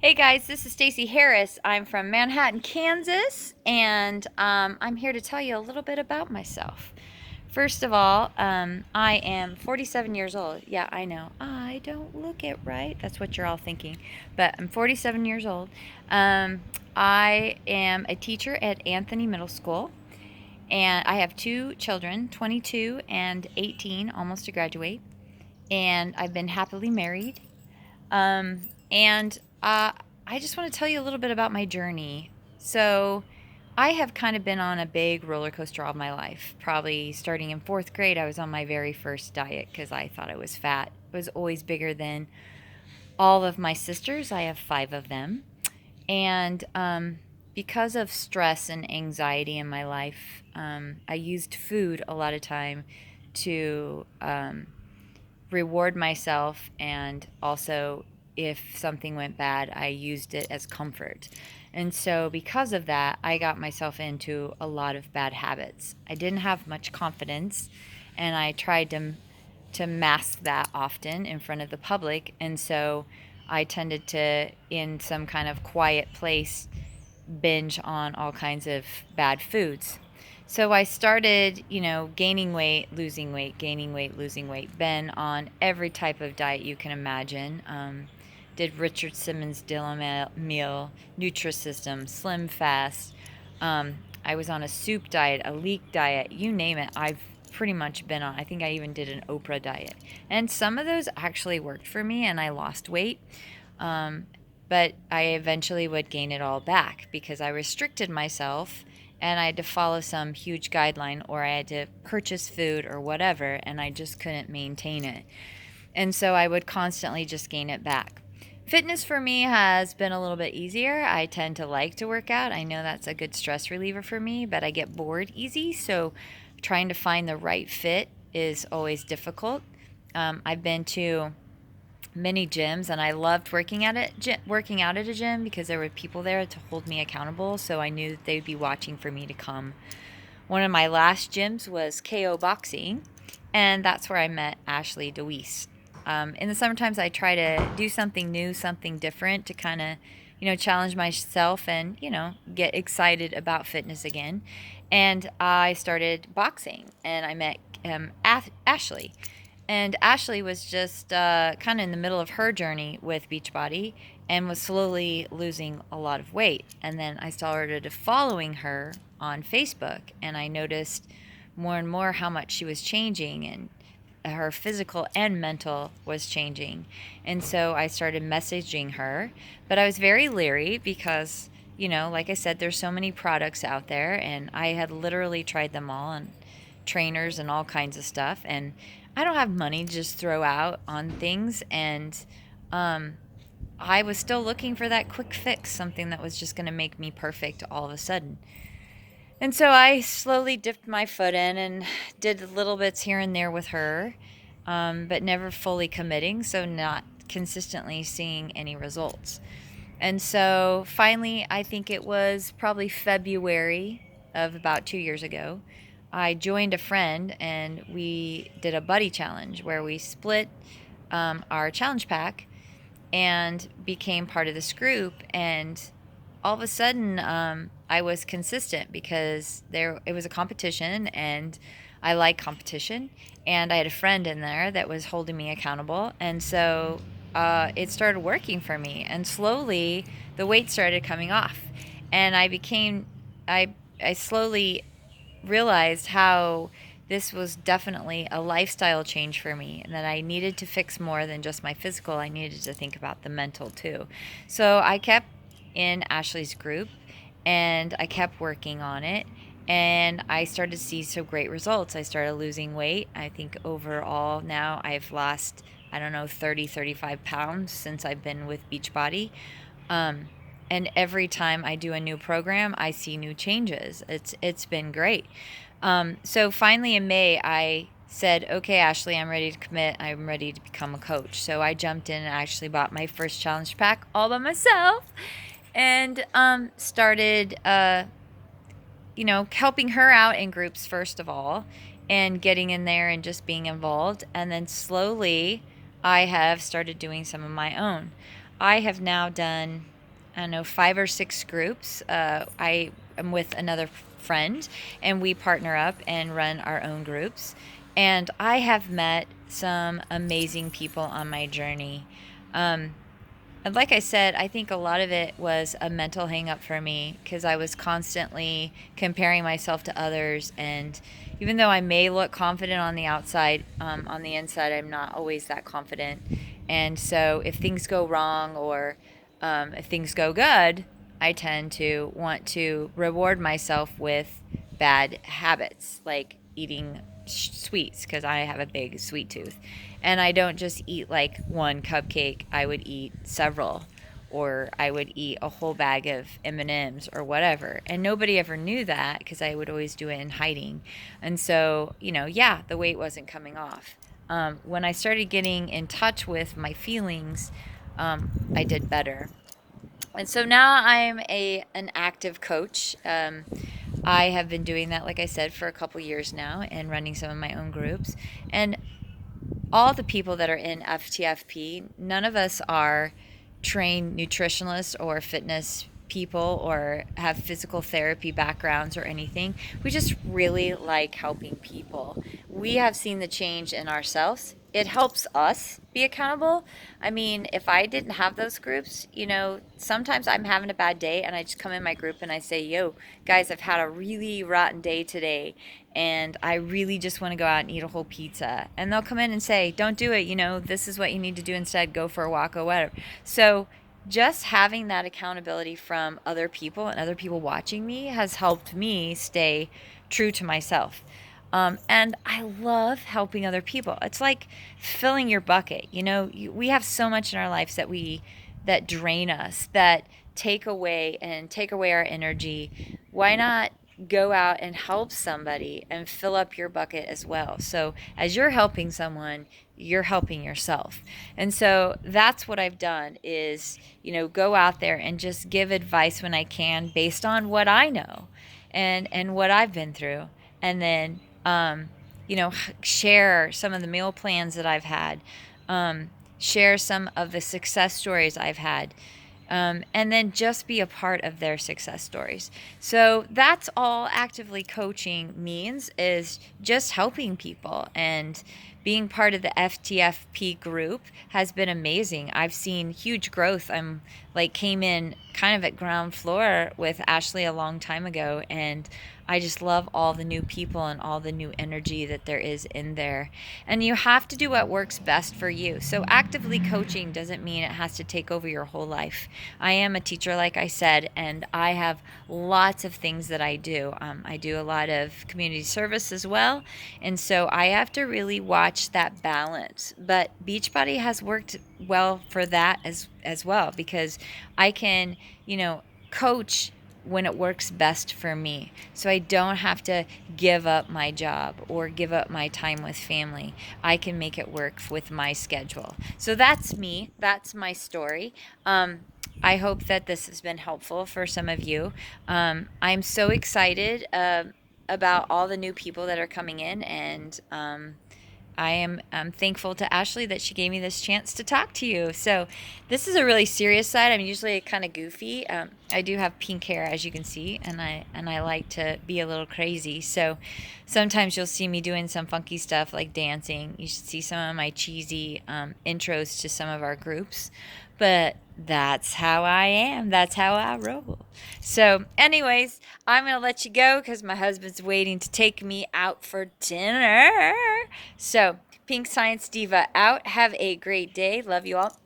Hey guys, this is Stacy Harris. I'm from Manhattan, Kansas, and I'm here to tell you a little bit about myself. First of all, I am 47 years old. Yeah, I know. I don't look it right. That's what you're all thinking. But I'm 47 years old. I am a teacher at Anthony Middle School, and I have two children, 22 and 18, almost to graduate. And I've been happily married. And I just want to tell you a little bit about my journey. So, I have kind of been on a big roller coaster all my life. Probably starting in fourth grade, I was on my very first diet because I thought I was fat. I was always bigger than all of my sisters. I have five of them. And because of stress and anxiety in my life, I used food a lot of time to reward myself, and also if something went bad, I used it as comfort. And so because of that, I got myself into a lot of bad habits. I didn't have much confidence, and I tried to mask that often in front of the public. And so I tended to, in some kind of quiet place, binge on all kinds of bad foods. So I started, gaining weight, losing weight, gaining weight, losing weight. Been on every type of diet you can imagine. Did Richard Simmons Dill meal, Nutrisystem, Slim Fast. I was on a soup diet, a leek diet, you name it. I've pretty much been on. I think I even did an Oprah diet. And some of those actually worked for me and I lost weight. Um, but I eventually would gain it all back because I restricted myself and I had to follow some huge guideline, or I had to purchase food or whatever, and I just couldn't maintain it. And so I would constantly just gain it back. Fitness for me has been a little bit easier. I tend to like to work out. I know that's a good stress reliever for me, but I get bored easy. So trying to find the right fit is always difficult. I've been to many gyms, and I loved working out at a gym because there were people there to hold me accountable, so I knew that they'd be watching for me to come. One of my last gyms was KO Boxing, and that's where I met Ashley DeWeese. In the summertimes, I try to do something new, something different to kind of, challenge myself and, get excited about fitness again. And I started boxing, and I met Ashley. And Ashley was just kind of in the middle of her journey with Beachbody and was slowly losing a lot of weight. And then I started following her on Facebook, and I noticed more and more how much she was changing, and her physical and mental was changing. And so I started messaging her, but I was very leery because, like I said, there's so many products out there, and I had literally tried them all, and trainers and all kinds of stuff. And I don't have money to just throw out on things. And um, I was still looking for that quick fix, something that was just going to make me perfect all of a sudden. And so I slowly dipped my foot in and did little bits here and there with her, but never fully committing, so not consistently seeing any results. And so finally, I think it was probably February of about 2 years ago, I joined a friend and we did a buddy challenge where we split our challenge pack and became part of this group. And all of a sudden, I was consistent because it was a competition, and I like competition. And I had a friend in there that was holding me accountable, and so it started working for me. And slowly, the weight started coming off, and I I slowly realized how this was definitely a lifestyle change for me, and that I needed to fix more than just my physical. I needed to think about the mental too. So I kept in Ashley's group, and I kept working on it, and I started to see some great results. I started losing weight. I think overall now I've lost, I don't know, 30, 35 pounds since I've been with Beachbody. Um, and every time I do a new program, I see new changes. It's been great. So finally in May, I said, "Okay, Ashley, I'm ready to commit. I'm ready to become a coach." So I jumped in and actually bought my first challenge pack all by myself, and started, helping her out in groups first of all, and getting in there and just being involved. And then slowly, I have started doing some of my own. I have now done, I don't know, 5 or 6 groups. I am with another friend, and we partner up and run our own groups. And I have met some amazing people on my journey. Um, and like I said, I think a lot of it was a mental hang up for me because I was constantly comparing myself to others. And even though I may look confident on the outside, on the inside, I'm not always that confident. And so if things go wrong or if things go good, I tend to want to reward myself with bad habits like eating sweets because I have a big sweet tooth. And I don't just eat like one cupcake, I would eat several, or I would eat a whole bag of M&Ms or whatever. And nobody ever knew that because I would always do it in hiding. And so, yeah, the weight wasn't coming off. When I started getting in touch with my feelings, I did better. And so now I'm an active coach. I have been doing that, like I said, for a couple years now and running some of my own groups. And all the people that are in FTFP, none of us are trained nutritionalists or fitness people or have physical therapy backgrounds or anything. We just really like helping people. We have seen the change in ourselves. It helps us be accountable. I mean, if I didn't have those groups, sometimes I'm having a bad day and I just come in my group and I say, yo, guys, I've had a really rotten day today and I really just want to go out and eat a whole pizza. And they'll come in and say, don't do it. This is what you need to do instead. Go for a walk or whatever. So just having that accountability from other people and other people watching me has helped me stay true to myself. And I love helping other people. It's like filling your bucket. We have so much in our lives that drain us, that take away our energy. Why not go out and help somebody and fill up your bucket as well? So as you're helping someone, you're helping yourself. And so that's what I've done is, go out there and just give advice when I can based on what I know and what I've been through. And then share some of the meal plans that I've had, share some of the success stories I've had, and then just be a part of their success stories. So that's all actively coaching means, is just helping people. And being part of the FTFP group has been amazing. I've seen huge growth. I'm like came in kind of at ground floor with Ashley a long time ago, and I just love all the new people and all the new energy that there is in there. And you have to do what works best for you. So actively coaching doesn't mean it has to take over your whole life. I am a teacher, like I said, and I have lots of things that I do. I do a lot of community service as well. And so I have to really watch that balance. But Beachbody has worked well for that as well, because I can, coach when it works best for me. So I don't have to give up my job or give up my time with family. I can make it work with my schedule. So that's me. That's my story. I hope that this has been helpful for some of you. I'm so excited about all the new people that are coming in, and I'm thankful to Ashley that she gave me this chance to talk to you. So this is a really serious side. I'm usually kind of goofy. I do have pink hair, as you can see, and I like to be a little crazy. So sometimes you'll see me doing some funky stuff like dancing. You should see some of my cheesy intros to some of our groups. But that's how I am. That's how I roll. So, anyways, I'm going to let you go because my husband's waiting to take me out for dinner. So, Pink Science Diva out. Have a great day. Love you all.